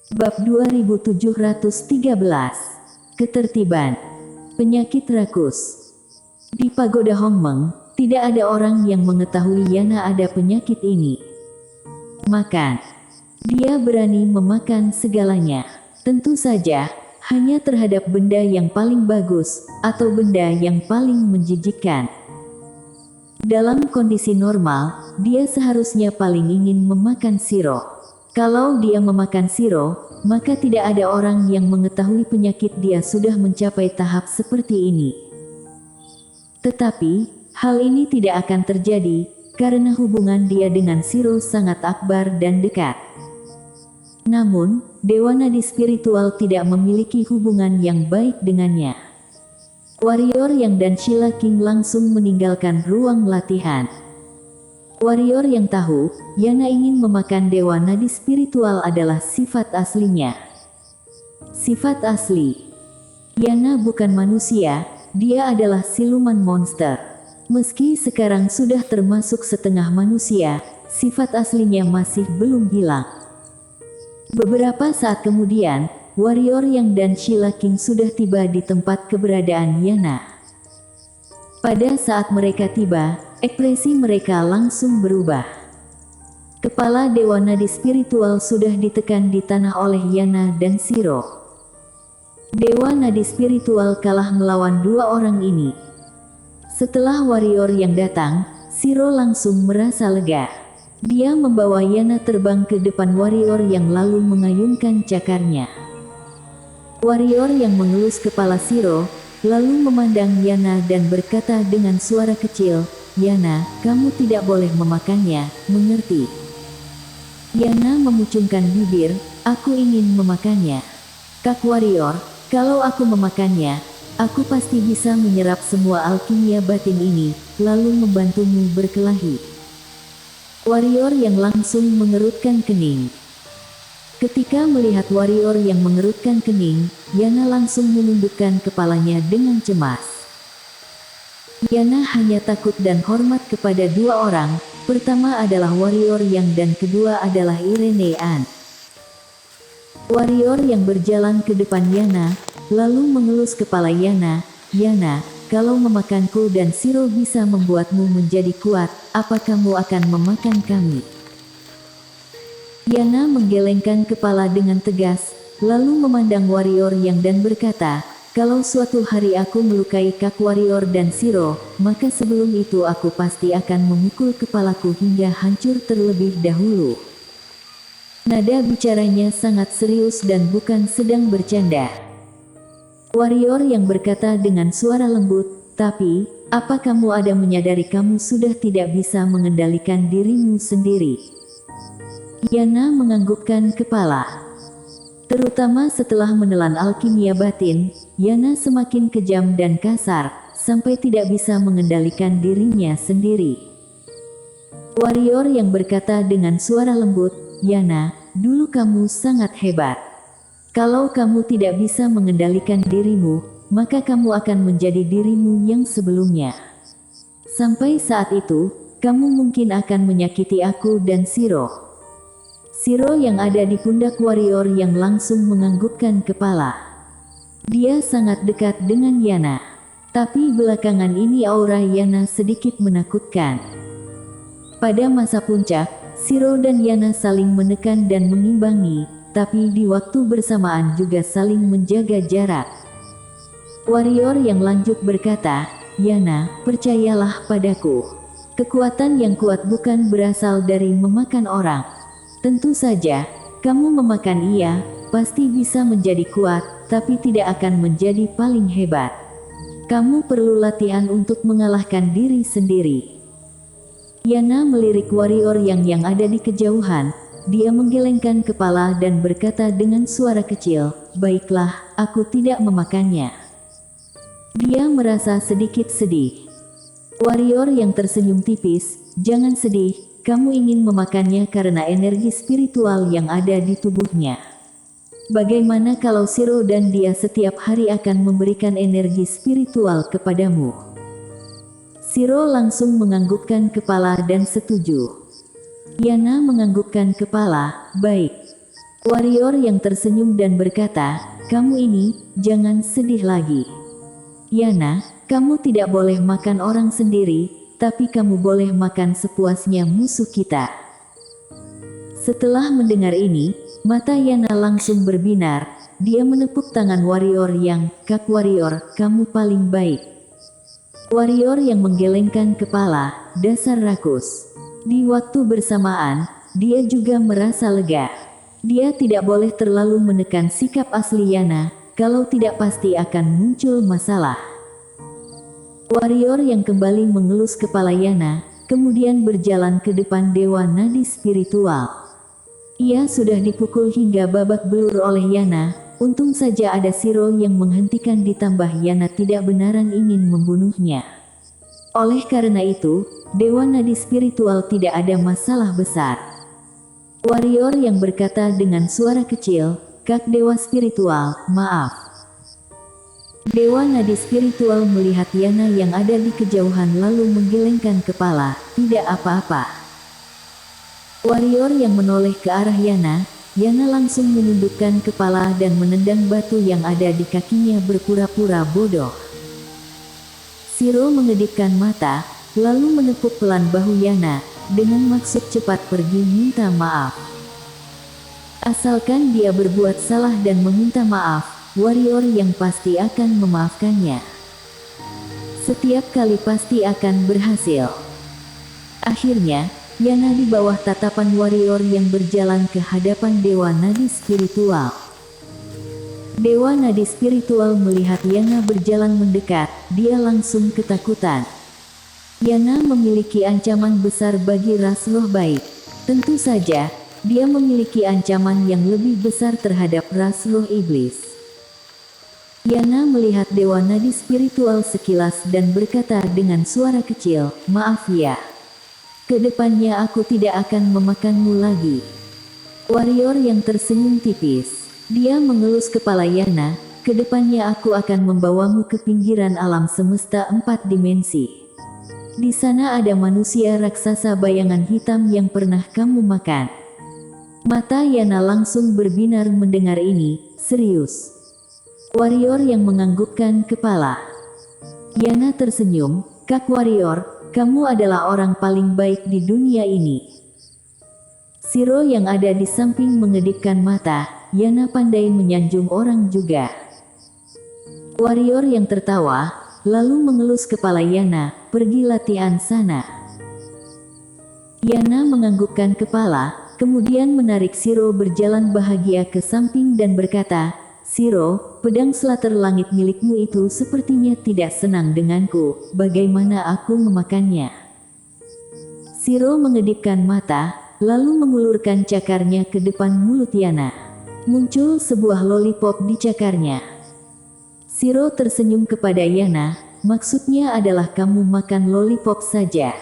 Bab 2713. Ketertiban. Penyakit rakus. Di pagoda Hongmeng, tidak ada orang yang mengetahui Yana ada penyakit ini. Makan. Dia berani memakan segalanya. Tentu saja, hanya terhadap benda yang paling bagus, atau benda yang paling menjijikkan. Dalam kondisi normal, dia seharusnya paling ingin memakan siro. Kalau dia memakan siro, maka tidak ada orang yang mengetahui penyakit dia sudah mencapai tahap seperti ini. Tetapi, hal ini tidak akan terjadi, karena hubungan dia dengan siro sangat akbar dan dekat. Namun, Dewa Nadi spiritual tidak memiliki hubungan yang baik dengannya. Warrior Yang dan Sheila King langsung meninggalkan ruang latihan. Warrior yang tahu, Yana ingin memakan Dewa Nadi spiritual adalah sifat aslinya. Sifat asli. Yana bukan manusia, dia adalah siluman monster. Meski sekarang sudah termasuk setengah manusia, sifat aslinya masih belum hilang. Beberapa saat kemudian, Warrior Yang dan Sheila King sudah tiba di tempat keberadaan Yana. Pada saat mereka tiba, ekspresi mereka langsung berubah. Kepala Dewa Nadi spiritual sudah ditekan di tanah oleh Yana dan Siro. Dewa Nadi spiritual kalah melawan dua orang ini. Setelah Warrior Yang datang, Siro langsung merasa lega. Dia membawa Yana terbang ke depan Warrior Yang lalu mengayunkan cakarnya. Warrior Yang mengelus kepala Siro, lalu memandang Yana dan berkata dengan suara kecil, "Yana, kamu tidak boleh memakannya, mengerti?" Yana memucungkan bibir, "Aku ingin memakannya. Kak Warrior, kalau aku memakannya, aku pasti bisa menyerap semua alkimia batin ini, lalu membantumu berkelahi." Warrior Yang langsung mengerutkan kening. Ketika melihat Warrior Yang mengerutkan kening, Yana langsung menundukkan kepalanya dengan cemas. Yana hanya takut dan hormat kepada dua orang, pertama adalah Warrior Yang dan kedua adalah Irene An. Warrior Yang berjalan ke depan Yana, lalu mengelus kepala Yana, "Yana, kalau memakanku dan Siro bisa membuatmu menjadi kuat, apa kamu akan memakan kami?" Yana menggelengkan kepala dengan tegas, lalu memandang Warrior Yang dan berkata, "Kalau suatu hari aku melukai Kak Warrior dan Siro, maka sebelum itu aku pasti akan memukul kepalaku hingga hancur terlebih dahulu." Nada bicaranya sangat serius dan bukan sedang bercanda. Warrior Yang berkata dengan suara lembut, "Tapi, apa kamu ada menyadari kamu sudah tidak bisa mengendalikan dirimu sendiri?" Yana menganggukkan kepala. Terutama setelah menelan alkimia batin, Yana semakin kejam dan kasar, sampai tidak bisa mengendalikan dirinya sendiri. Warrior Yang berkata dengan suara lembut, "Yana, dulu kamu sangat hebat. Kalau kamu tidak bisa mengendalikan dirimu, maka kamu akan menjadi dirimu yang sebelumnya. Sampai saat itu, kamu mungkin akan menyakiti aku dan Siro." Siro yang ada di pundak Warrior Yang langsung menganggukkan kepala. Dia sangat dekat dengan Yana. Tapi belakangan ini aura Yana sedikit menakutkan. Pada masa puncak, Siro dan Yana saling menekan dan mengimbangi, tapi di waktu bersamaan juga saling menjaga jarak. Warrior Yang lanjut berkata, "Yana, percayalah padaku. Kekuatan yang kuat bukan berasal dari memakan orang. Tentu saja, kamu memakan ia, pasti bisa menjadi kuat, tapi tidak akan menjadi paling hebat. Kamu perlu latihan untuk mengalahkan diri sendiri." Yana melirik Warrior yang ada di kejauhan, dia menggelengkan kepala dan berkata dengan suara kecil, "Baiklah, aku tidak memakannya." Dia merasa sedikit sedih. Warrior Yang tersenyum tipis, "Jangan sedih. Kamu ingin memakannya karena energi spiritual yang ada di tubuhnya. Bagaimana kalau Siro dan dia setiap hari akan memberikan energi spiritual kepadamu?" Siro langsung menganggukkan kepala dan setuju. Yana menganggukkan kepala, "Baik. Warrior yang tersenyum dan berkata, "Kamu ini, jangan sedih lagi. Yana, kamu tidak boleh makan orang sendiri, tapi kamu boleh makan sepuasnya musuh kita." Setelah mendengar ini, mata Yana langsung berbinar. Dia menepuk tangan warrior yang, "Kak warrior, kamu paling baik." Warrior yang menggelengkan kepala, dasar rakus. Di waktu bersamaan, dia juga merasa lega. Dia tidak boleh terlalu menekan sikap asli Yana, kalau tidak pasti akan muncul masalah. Warrior yang kembali mengelus kepala Yana, kemudian berjalan ke depan Dewa Nadi Spiritual. Ia sudah dipukul hingga babak belur oleh Yana, untung saja ada Shiro yang menghentikan ditambah Yana tidak benaran ingin membunuhnya. Oleh karena itu, Dewa Nadi Spiritual tidak ada masalah besar. Warrior yang berkata dengan suara kecil, "Kak Dewa Spiritual, maaf." Dewa Nadi Spiritual melihat Yana yang ada di kejauhan lalu menggelengkan kepala, "Tidak apa-apa." Warrior yang menoleh ke arah Yana, Yana langsung menundukkan kepala dan menendang batu yang ada di kakinya berpura-pura bodoh. Shiro mengedipkan mata, lalu menepuk pelan bahu Yana, dengan maksud cepat pergi minta maaf. Asalkan dia berbuat salah dan meminta maaf, warrior yang pasti akan memaafkannya. Setiap kali pasti akan berhasil. Akhirnya, Yana di bawah tatapan warrior yang berjalan ke hadapan Dewa Nadi Spiritual. Dewa Nadi Spiritual melihat Yana berjalan mendekat, dia langsung ketakutan. Yana memiliki ancaman besar bagi ras roh baik. Tentu saja, dia memiliki ancaman yang lebih besar terhadap ras roh iblis. Yana melihat Dewa Nadi Spiritual sekilas dan berkata dengan suara kecil, "Maaf ya. Kedepannya aku tidak akan memakanmu lagi." Warrior yang tersenyum tipis. Dia mengelus kepala Yana, "Kedepannya aku akan membawamu ke pinggiran alam semesta 4 dimensi. Di sana ada manusia raksasa bayangan hitam yang pernah kamu makan." Mata Yana langsung berbinar mendengar ini, serius. Warrior yang menganggukkan kepala. Yana tersenyum, "Kak Warrior, kamu adalah orang paling baik di dunia ini." Shiro yang ada di samping mengedipkan mata, Yana pandai menyanjung orang juga. Warrior yang tertawa, lalu mengelus kepala Yana, "Pergi latihan sana." Yana menganggukkan kepala, kemudian menarik Shiro berjalan bahagia ke samping dan berkata, "Shiro, pedang Slater langit milikmu itu sepertinya tidak senang denganku, bagaimana aku memakannya?" Shiro mengedipkan mata, lalu mengulurkan cakarnya ke depan mulut Yana. Muncul sebuah lollipop di cakarnya. Shiro tersenyum kepada Yana, "Maksudnya adalah kamu makan lollipop saja."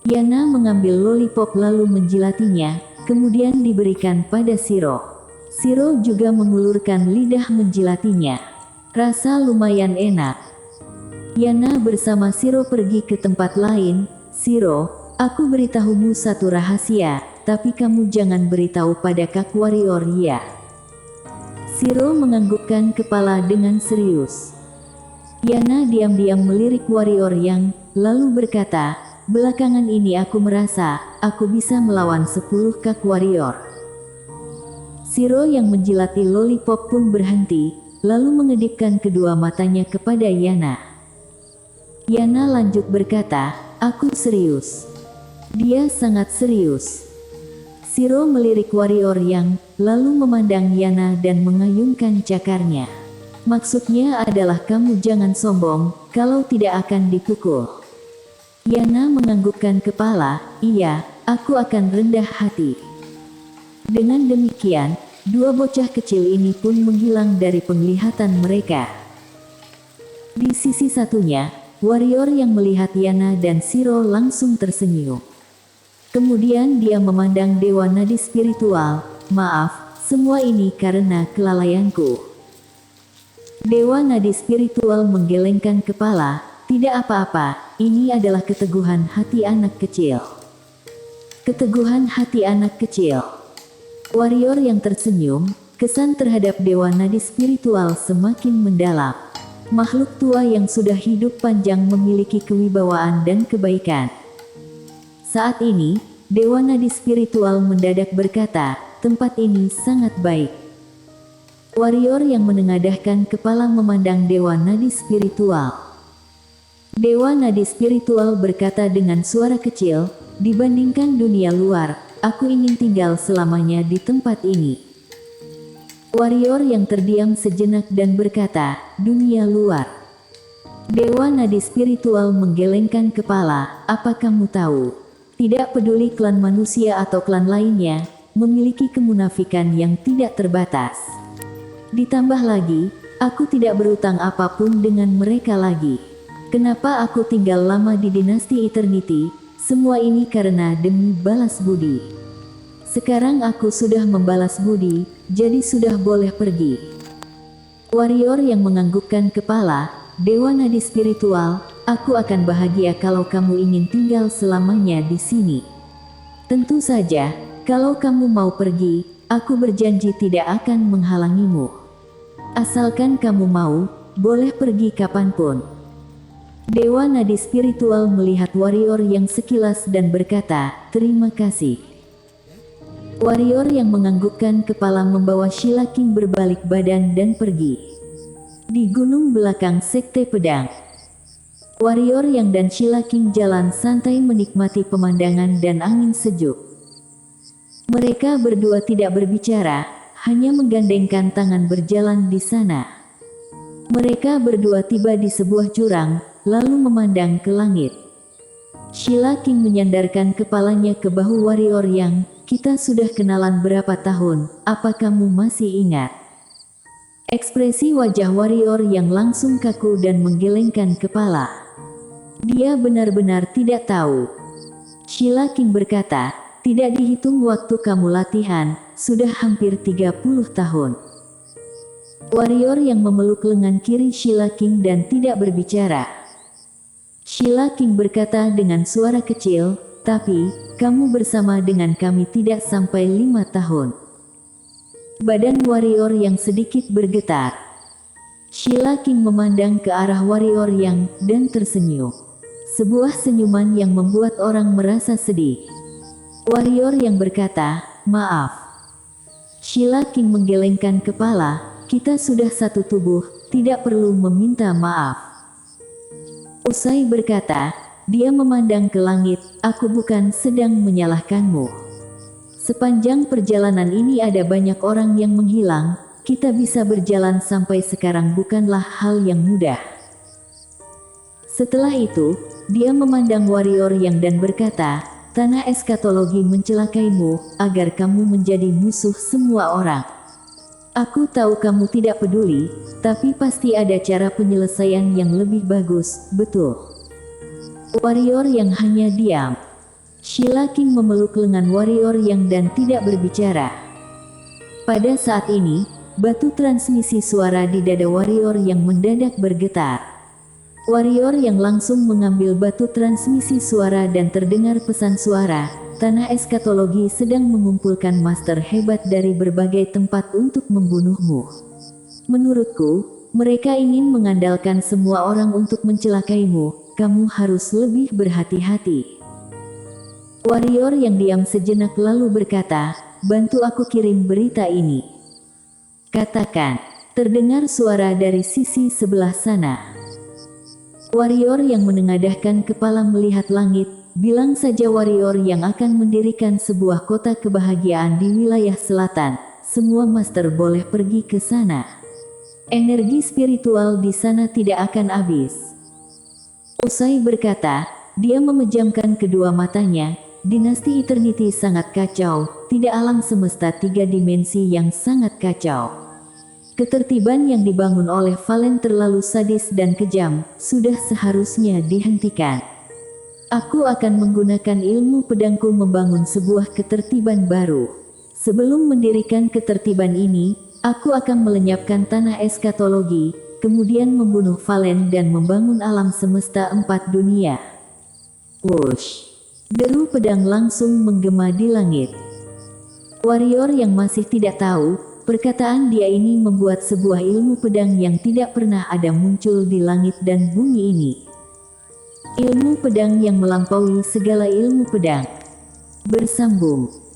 Yana mengambil lollipop lalu menjilatinya, kemudian diberikan pada Shiro. Shiro juga mengulurkan lidah menjilatinya. Rasa lumayan enak. Yana bersama Shiro pergi ke tempat lain. "Shiro, aku beritahumu satu rahasia, tapi kamu jangan beritahu pada Kak Warrior ya." Shiro menganggukkan kepala dengan serius. Yana diam-diam melirik Warrior yang, lalu berkata, "Belakangan ini aku merasa, aku bisa melawan 10 Kak Warrior." Shiro yang menjilati lollipop pun berhenti, lalu mengedipkan kedua matanya kepada Yana. Yana lanjut berkata, "Aku serius." Dia sangat serius. Shiro melirik Warrior yang, lalu memandang Yana dan mengayunkan cakarnya. "Maksudnya adalah kamu jangan sombong, kalau tidak akan dipukul." Yana menganggukkan kepala, "Iya, aku akan rendah hati." Dengan demikian, dua bocah kecil ini pun menghilang dari penglihatan mereka. Di sisi satunya, Warrior yang melihat Yana dan Shiro langsung tersenyum. Kemudian dia memandang Dewa Nadi Spiritual, "Maaf, semua ini karena kelalaianku." Dewa Nadi Spiritual menggelengkan kepala, "Tidak apa-apa, ini adalah keteguhan hati anak kecil." Keteguhan hati anak kecil. Warrior yang tersenyum, kesan terhadap dewa nadi spiritual semakin mendalam. Makhluk tua yang sudah hidup panjang memiliki kewibawaan dan kebaikan. Saat ini, dewa nadi spiritual mendadak berkata, tempat ini sangat baik. Warrior yang menengadahkan kepala memandang dewa nadi spiritual. Dewa nadi spiritual berkata dengan suara kecil, dibandingkan dunia luar, aku ingin tinggal selamanya di tempat ini. Warrior yang terdiam sejenak dan berkata, dunia luar. Dewa nadi spiritual menggelengkan kepala, apa kamu tahu? Tidak peduli klan manusia atau klan lainnya, memiliki kemunafikan yang tidak terbatas. Ditambah lagi, aku tidak berutang apapun dengan mereka lagi. Kenapa aku tinggal lama di dinasti Eternity? Semua ini karena demi balas budi. Sekarang aku sudah membalas budi, jadi sudah boleh pergi. Warrior yang menganggukkan kepala, dewa nadi spiritual, aku akan bahagia kalau kamu ingin tinggal selamanya di sini. Tentu saja, kalau kamu mau pergi, aku berjanji tidak akan menghalangimu. Asalkan kamu mau, boleh pergi kapanpun. Dewa nadi spiritual melihat warrior yang sekilas dan berkata, terima kasih. Warrior yang menganggukkan kepala membawa Sheila King berbalik badan dan pergi. Di gunung belakang Sekte Pedang, Warrior yang dan Sheila King jalan santai menikmati pemandangan dan angin sejuk. Mereka berdua tidak berbicara, hanya menggandengkan tangan berjalan di sana. Mereka berdua tiba di sebuah jurang, lalu memandang ke langit. Sheila King menyandarkan kepalanya ke bahu warrior yang, kita sudah kenalan berapa tahun, apa kamu masih ingat? Ekspresi wajah warrior yang langsung kaku dan menggelengkan kepala. Dia benar-benar tidak tahu. Sheila King berkata, tidak dihitung waktu kamu latihan, sudah hampir 30 tahun. Warrior yang memeluk lengan kiri Sheila King dan tidak berbicara. Sheila King berkata dengan suara kecil, tapi, kamu bersama dengan kami tidak sampai 5 tahun. Badan warrior yang sedikit bergetar. Sheila King memandang ke arah warrior yang, dan tersenyum. Sebuah senyuman yang membuat orang merasa sedih. Warrior yang berkata, maaf. Sheila King menggelengkan kepala, kita sudah satu tubuh, tidak perlu meminta maaf. Usai berkata, dia memandang ke langit, aku bukan sedang menyalahkanmu. Sepanjang perjalanan ini ada banyak orang yang menghilang, kita bisa berjalan sampai sekarang bukanlah hal yang mudah. Setelah itu, dia memandang warrior yang dan berkata, tanah eskatologi mencelakaimu, agar kamu menjadi musuh semua orang. Aku tahu kamu tidak peduli, tapi pasti ada cara penyelesaian yang lebih bagus, betul? Warrior yang hanya diam. Sheila King memeluk lengan warrior yang dan tidak berbicara. Pada saat ini, batu transmisi suara di dada warrior yang mendadak bergetar. Warrior yang langsung mengambil batu transmisi suara dan terdengar pesan suara, tanah eskatologi sedang mengumpulkan master hebat dari berbagai tempat untuk membunuhmu. Menurutku, mereka ingin mengandalkan semua orang untuk mencelakaimu. Kamu harus lebih berhati-hati. Warrior yang diam sejenak lalu berkata, bantu aku kirim berita ini. Katakan, terdengar suara dari sisi sebelah sana. Warrior yang menengadahkan kepala melihat langit, bilang saja warrior yang akan mendirikan sebuah kota kebahagiaan di wilayah selatan, semua master boleh pergi ke sana. Energi spiritual di sana tidak akan habis. Usai berkata, dia memejamkan kedua matanya, dinasti Eternity sangat kacau, tidak alam semesta 3 dimensi yang sangat kacau. Ketertiban yang dibangun oleh Valen terlalu sadis dan kejam, sudah seharusnya dihentikan. Aku akan menggunakan ilmu pedangku membangun sebuah ketertiban baru. Sebelum mendirikan ketertiban ini, aku akan melenyapkan tanah eskatologi, kemudian membunuh Valen dan membangun alam semesta 4 dunia. Wush! Deru pedang langsung menggema di langit. Warrior yang masih tidak tahu, perkataan dia ini membuat sebuah ilmu pedang yang tidak pernah ada muncul di langit dan bumi ini. Ilmu pedang yang melampaui segala ilmu pedang. Bersambung.